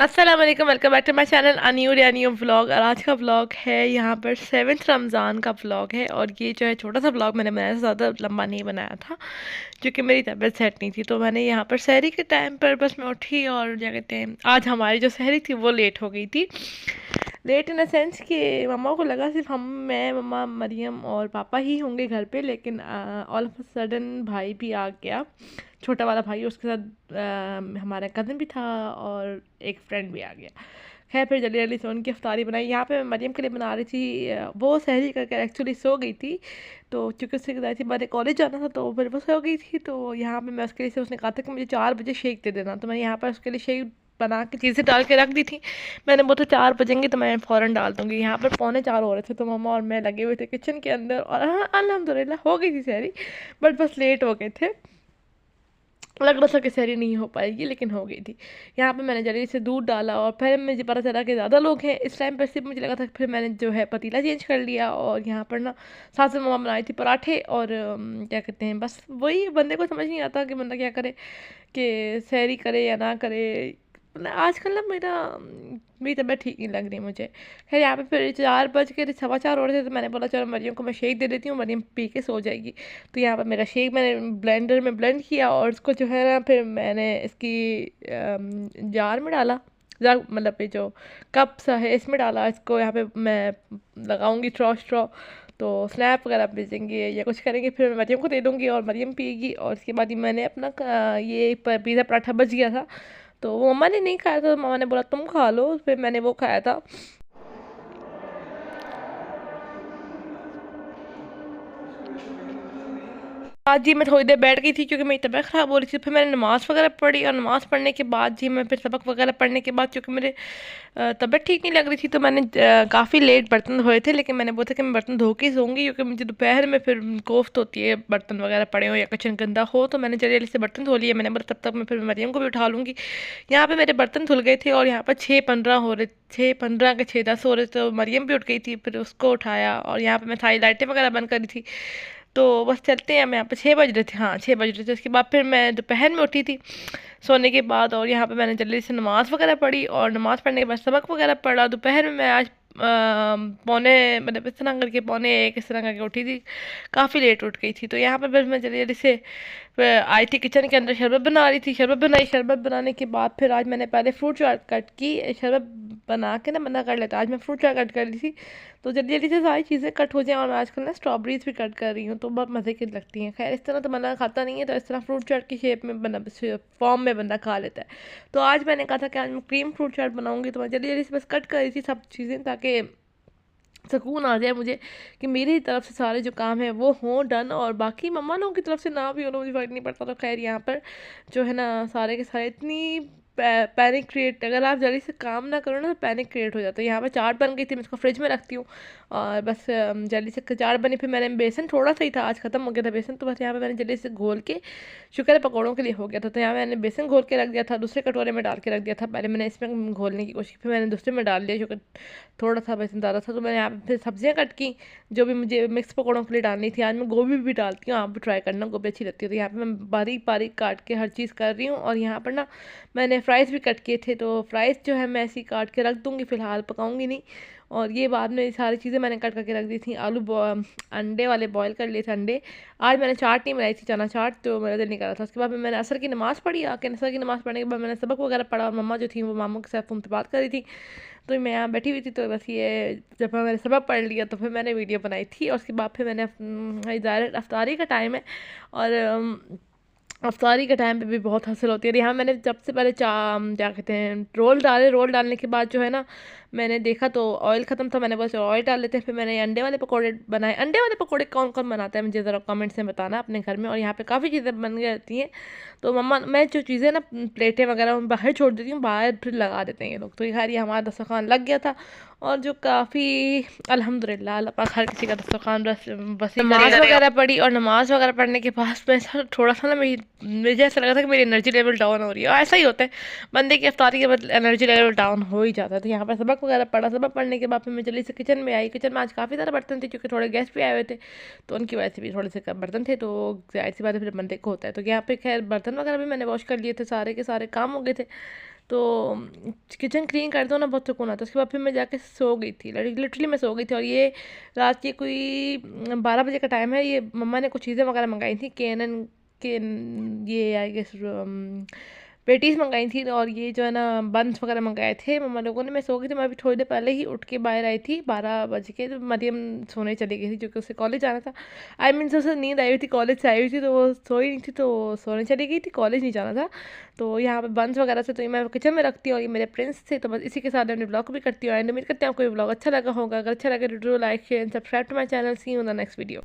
अस्सलाम वालेकुम, welcome back to my channel अनियू व्लॉग। और आज का व्लॉग है यहाँ पर 7th रमज़ान का व्लॉग है। और ये जो है छोटा सा व्लॉग मैंने बनाया, ज़्यादा लंबा नहीं बनाया था क्योंकि मेरी तबीयत सेट नहीं थी। तो मैंने यहाँ पर सहरी के टाइम पर बस मैं उठी और क्या कहते हैं, आज हमारी जो सहरी थी वो लेट हो गई थी। लेट इन द सेंस कि मम्मा को लगा सिर्फ मैं मम्मा मरियम और पापा ही होंगे घर पे, लेकिन ऑल ऑफ अ सडन भाई भी आ गया, छोटा वाला भाई। उसके साथ हमारा कज़न भी था और एक फ्रेंड भी आ गया। खैर फिर जल्दी जल्दी से उनकी अफ्तारी बनाई। यहाँ पे मैं मरियम के लिए बना रही थी। वो सहरी करके एक्चुअली सो गई थी, तो चूँकि उससे जाहिर सी बात है कॉलेज जाना था, तो फिर वो सो गई थी। तो यहाँ पे मैं उसके लिए से उसने कहा था कि मुझे 4 बजे शेक दे देना, तो मैं यहाँ पर उसके लिए शेक बना के चीज़ें डाल के रख दी थी। मैंने बोला 4 बजेंगे तो मैं फ़ौरन डाल दूँगी। यहाँ पर 3:45 हो रहे थे, तो मम्मा और मैं लगे हुए थे किचन के अंदर। और हाँ, अल्हम्दुलिल्लाह हो गई थी सहरी, बट बस लेट हो गए थे। लग रहा था कि सहरी नहीं हो पाएगी, लेकिन हो गई थी। यहाँ पे मैंने जल्दी से दूध डाला और फिर मुझे पता चला कि ज़्यादा लोग हैं इस टाइम पर। सिर्फ मुझे लगा था, फिर मैंने जो है पतीला चेंज कर लिया। और यहाँ पर ना सास में मम्मा बनाई थी पराठे और क्या कहते हैं, बस वही बंदे को समझ नहीं आता कि बंदा क्या करे, कि सहरी करे या ना करे। मतलब आजकल ना मेरी तबीयत ठीक नहीं लग रही मुझे। खैर यहाँ पे फिर 4 बज के 4:15 हो रहे थे, तो मैंने बोला चलो मरियम को मैं शेक दे देती हूँ, मरियम पी के सो जाएगी। तो यहाँ पर मेरा शेक मैंने ब्लेंडर में ब्लेंड किया और उसको जो है ना फिर मैंने इसकी जार में डाला। जार मतलब ये जो कप सा है इसमें डाला। इसको यहाँ पे मैं लगाऊंगी स्ट्रॉ स्ट्रॉ, तो स्नैप वगैरह भेजेंगे या कुछ करेंगे, फिर मैं मरियम को दे दूँगी और मरियम पिएगी। और इसके बाद ही मैंने अपना ये पिज़्ज़ा पराठा बच गया था, तो वो मम्मा ने नहीं खाया था, तो मम्मा ने बोला तुम खा लो, फिर मैंने वो खाया था। आज जी मैं थोड़ी देर बैठ गई थी क्योंकि मेरी तबीयत ख़राब हो रही थी। फिर मैंने नमाज़ वगैरह पढ़ी और नमाज़ पढ़ने के बाद जी मैं फिर सबक वगैरह पढ़ने के बाद, क्योंकि मेरे तबीयत ठीक नहीं लग रही थी, तो मैंने काफ़ी लेट बर्तन धोए थे। लेकिन मैंने बोला था कि मैं बर्तन धो के ही सोऊंगी, क्योंकि मुझे दोपहर में फिर कोफ्त होती है, बर्तन वगैरह पड़े हो या किचन गंदा हो। तो मैंने जल्दी जल्दी से बर्तन धो लिए। मैंने बोला तब तक मैं फिर मरियम को भी उठा लूँगी। यहाँ पे मेरे बर्तन धुल गए थे और यहाँ पर 6:15 हो रहे, 6:15 के 6:10 हो रहे थे, तो मरियम भी उठ गई थी। फिर उसको उठाया और यहाँ पे मैं सारी लाइटें वगैरह बंद करी थी। तो बस चलते हैं, हम यहाँ पे 6 बज रहे थे, हाँ 6 बज रहे थे। उसके बाद फिर मैं दोपहर में उठी थी सोने के बाद, और यहाँ पे मैंने जल्दी से नमाज़ वगैरह पढ़ी और नमाज़ पढ़ने के बाद सबक वगैरह पढ़ा। दोपहर में मैं आज पौने मतलब इस तरह करके 1:45 इस तरह करके उठी थी, काफ़ी लेट उठ गई थी। तो यहाँ पर फिर मैं जल्दी जल्दी से आई थी किचन के अंदर, शरबत बना रही थी। शरबत बनाई, शरबत बनाने के बाद फिर आज मैंने पहले फ्रूट चाट कट की। शरबत बना के ना बंदा कर लेता, आज मैं फ्रूट चाट कट कर ली थी। तो जल्दी जल्दी से सारी चीज़ें कट हो जाएं। और मैं आजकल ना स्ट्रॉबेरीज भी कट कर रही हूँ, तो बहुत मज़े की लगती हैं। खैर इस तरह तो बंदा खाता नहीं है, तो इस तरह फ्रूट चाट की शेप में बना फॉर्म में बंदा खा लेता है। तो आज मैंने कहा था कि आज मैं क्रीम फ्रूट चाट बनाऊंगी, तो मैं जल्दी जल्दी से बस कट कर रही थी सब चीज़ें, ताकि सुकून आ जाए मुझे कि मेरी तरफ से सारे जो काम है वो हों डन, और बाकी मम्मा लोगों की तरफ से ना भी हो, मुझे फ़र्क नहीं पड़ता। तो खैर यहाँ पर जो है ना सारे के सारे इतनी पैनिक क्रिएट, अगर आप जल्दी से काम ना करो ना तो पैनिक क्रिएट हो जाता है। यहाँ पर चाट बन गई थी, मैं इसको फ्रिज में रखती हूँ और बस जल्दी से चाट बनी। फिर मैंने बेसन थोड़ा सा ही था, आज ख़त्म हो गया था बेसन, तो बस यहाँ पे मैंने जल्दी से घोल के, शुक्र है पकौड़ों के लिए हो गया था। तो यहाँ मैंने बेसन घोल के रख दिया था, दूसरे कटोरे में डाल के रख दिया था। पहले मैंने इसमें घोलने की कोशिश, फिर मैंने दूसरे में डाल दिया क्योंकि थोड़ा सा बेसन ज़्यादा था। तो मैंने यहाँ पे फिर सब्जियाँ कट की जो भी मुझे मिक्स पकौड़ों के लिए डालनी थी। आज मैं गोभी भी डालती हूँ, आप भी ट्राई करना, गोभी अच्छी लगती है। तो यहाँ पे मैं बारीक बारीक काट के हर चीज़ कर रही हूँ। और यहाँ पर ना मैंने फ्राइज़ भी कट किए थे, तो फ्राइज़ जो है मैं ऐसे ही काट के रख दूँगी, फ़िलहाल पकाऊँगी नहीं। और ये बाद में सारी चीज़ें मैंने कट करके रख दी थी। अंडे वाले बॉयल कर लिए थे अंडे। आज मैंने चाट नहीं बनाई थी, चना चाट, तो मेरा दिल नहीं कर रहा था। उसके बाद मैंने असर की नमाज़ पढ़ी। आके असर की नमाज़ पढ़ने के बाद मैंने सबक वगैरह पढ़ा, और मम्मा जो थी वो मामू के साथ फ़ोन पे बात कर रही थी। तो मैं यहाँ बैठी हुई थी, तो बस ये जब मैंने सबक पढ़ लिया तो फिर मैंने वीडियो बनाई थी। और उसके बाद फिर मैंने डायरेक्ट अफ्तारी का टाइम है, और अफ्तारी के टाइम पे भी बहुत हंसल होती है। यहाँ मैंने सबसे पहले क्या कहते हैं रोल डाले। रोल डालने के बाद जो है ना मैंने देखा तो ऑयल ख़त्म था, मैंने बोला ऑयल डाल लेते हैं। फिर मैंने अंडे वाले पकौड़े बनाए। अंडे वाले पकौड़े कौन कौन बनाता है मुझे ज़रा कमेंट्स में बताना अपने घर में। और यहाँ पे काफ़ी चीज़ें बन जाती हैं, तो मम्मा मैं जो चीज़ें ना प्लेटें वगैरह उन बाहर छोड़ देती हूँ, बाहर फिर लगा देते हैं ये लोग। तो ये खैर ये हमारा दस्तरखान लग गया था, और जो काफ़ी अल्हम्दुलिल्लाह अल्लाह पाक हर किसी का दस्तरखान बस नमाज वगैरह पढ़ी। और नमाज वगैरह पढ़ने के बाद मैं थोड़ा सा ना मुझे ऐसा लगा था कि मेरी एनर्जी लेवल डाउन हो रही है। और ऐसा ही होता है, बंदे की अफ्तारी के बाद एनर्जी लेवल डाउन हो ही जाता है। तो यहाँ पर सबक वगैरह पढ़ा, सबक पढ़ने के बाद फिर मैं जल्दी से किचन में आई। किचन में आज काफ़ी सारे बर्तन थे क्योंकि थोड़े गेस्ट भी आए हुए थे, तो उनकी वजह से भी थोड़े से कम बर्तन थे। तो जाहिर सी बात है फिर बंदे को होता है। तो यहाँ पे खैर बर्तन वगैरह भी मैंने वॉश कर लिए थे, सारे के सारे काम हो गए थे। तो किचन क्लीन कर दो ना, बहुत सुकून आता है। उसके बाद फिर मैं जाके सो गई थी, लिटरली मैं सो गई थी। और ये रात के कोई 12 बजे का टाइम है। ये मम्मा ने कुछ चीज़ें वगैरह मंगाई थी, केनन के ये आई गेस पेटीज मंगाई थी, और ये जो है ना बंस वगैरह मंगाए थे मम्मा लोगों ने। मैं सो गई थी। मैं अभी थोड़ी देर पहले ही उठ के बाहर आई थी 12 बज के। तो मरियम सोने चली गई थी क्योंकि उसे कॉलेज जाना था। आई मीन उसे नींद आई हुई थी, कॉलेज से आई हुई थी, तो वो सोई नहीं थी, तो सोने चली गई थी, कॉलेज नहीं जाना था। तो यहाँ पे बंस वगैरह से तो ये मैं किचन में रखती हूँ, और ये मेरे प्रिंस थे। तो बस इसी के साथ मैं अपने ब्लॉग भी करती हूँ एंड उम्मीद करती हूँ आपको ये ब्लॉग अच्छा लगा होगा। अगर अच्छा लगे तो like share and subscribe to my channel. See you in the next video.